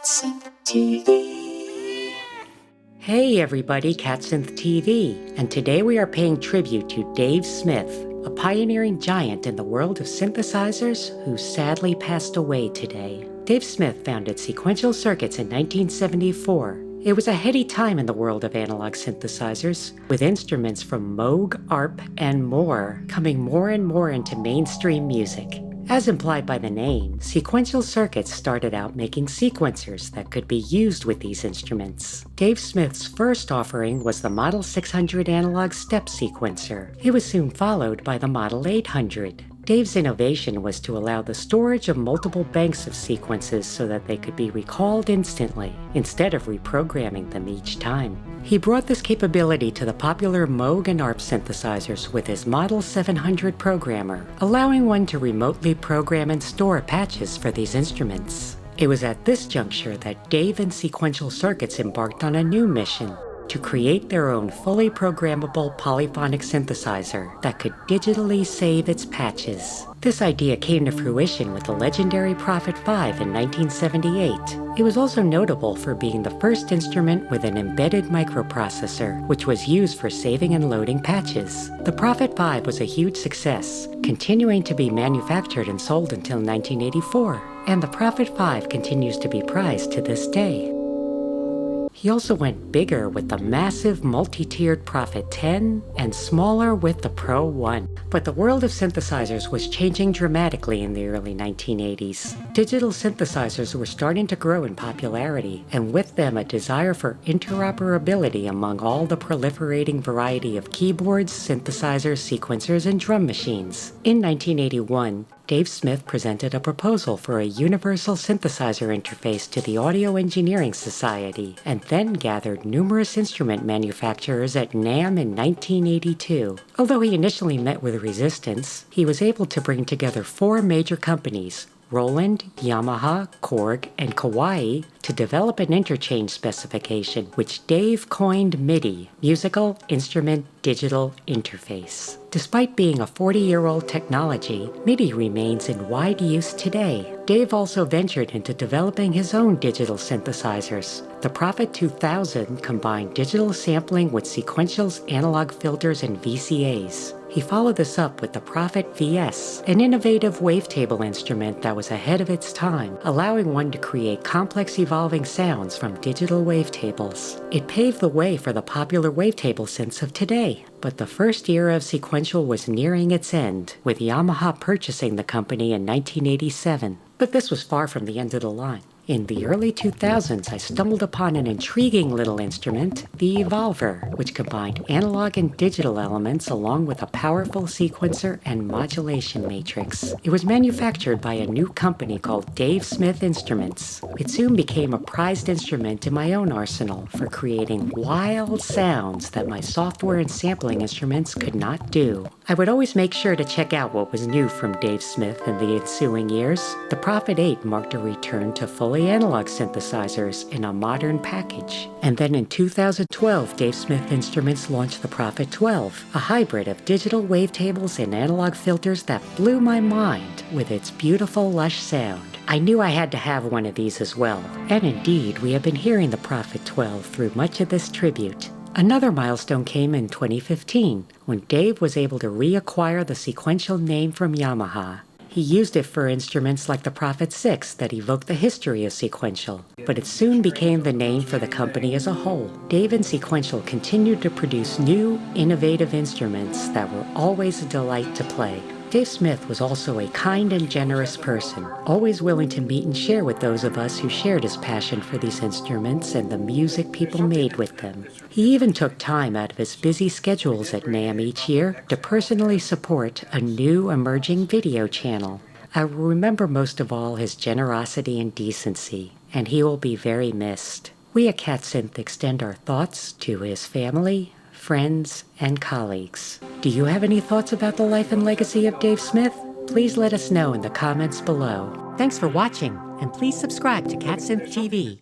CatSynth TV. Hey everybody, CatSynth TV, and today we are paying tribute to Dave Smith, a pioneering giant in the world of synthesizers who sadly passed away today. Dave Smith founded Sequential Circuits in 1974. It was a heady time in the world of analog synthesizers, with instruments from Moog, ARP, and more coming more and more into mainstream music. As implied by the name, Sequential Circuits started out making sequencers that could be used with these instruments. Dave Smith's first offering was the Model 600 analog step sequencer. It was soon followed by the Model 800. Dave's innovation was to allow the storage of multiple banks of sequences so that they could be recalled instantly, instead of reprogramming them each time. He brought this capability to the popular Moog and ARP synthesizers with his Model 700 programmer, allowing one to remotely program and store patches for these instruments. It was at this juncture that Dave and Sequential Circuits embarked on a new mission: to create their own fully programmable polyphonic synthesizer that could digitally save its patches. This idea came to fruition with the legendary Prophet 5 in 1978. It was also notable for being the first instrument with an embedded microprocessor, which was used for saving and loading patches. The Prophet 5 was a huge success, continuing to be manufactured and sold until 1984, and the Prophet 5 continues to be prized to this day. He also went bigger with the massive multi-tiered Prophet 10 and smaller with the Pro 1. But the world of synthesizers was changing dramatically in the early 1980s. Digital synthesizers were starting to grow in popularity, and with them a desire for interoperability among all the proliferating variety of keyboards, synthesizers, sequencers, and drum machines. In 1981, Dave Smith presented a proposal for a universal synthesizer interface to the Audio Engineering Society, and then gathered numerous instrument manufacturers at NAMM in 1982. Although he initially met with resistance, he was able to bring together 4 major companies, Roland, Yamaha, Korg, and Kawai, to develop an interchange specification which Dave coined MIDI, Musical Instrument Digital Interface. Despite being a 40-year-old technology, MIDI remains in wide use today. Dave also ventured into developing his own digital synthesizers. The Prophet 2000 combined digital sampling with Sequential's analog filters and VCAs. He followed this up with the Prophet VS, an innovative wavetable instrument that was ahead of its time, allowing one to create complex evolving sounds from digital wavetables. It paved the way for the popular wavetable synths of today. But the first era of Sequential was nearing its end, with Yamaha purchasing the company in 1987. But this was far from the end of the line. In the early 2000s, I stumbled upon an intriguing little instrument, the Evolver, which combined analog and digital elements along with a powerful sequencer and modulation matrix. It was manufactured by a new company called Dave Smith Instruments. It soon became a prized instrument in my own arsenal for creating wild sounds that my software and sampling instruments could not do. I would always make sure to check out what was new from Dave Smith in the ensuing years. The Prophet 8 marked a return to fully analog synthesizers in a modern package. And then in 2012, Dave Smith Instruments launched the Prophet 12, a hybrid of digital wavetables and analog filters that blew my mind with its beautiful, lush sound. I knew I had to have one of these as well. And indeed, we have been hearing the Prophet 12 through much of this tribute. Another milestone came in 2015, when Dave was able to reacquire the Sequential name from Yamaha. He used it for instruments like the Prophet 6 that evoked the history of Sequential, but it soon became the name for the company as a whole. Dave and Sequential continued to produce new, innovative instruments that were always a delight to play. Dave Smith was also a kind and generous person, always willing to meet and share with those of us who shared his passion for these instruments and the music people made with them. He even took time out of his busy schedules at NAMM each year to personally support a new emerging video channel. I will remember most of all his generosity and decency, and he will be very missed. We at CatSynth extend our thoughts to his family, friends, and colleagues. Do you have any thoughts about the life and legacy of Dave Smith? Please let us know in the comments below. Thanks for watching, and please subscribe to CatSynth TV.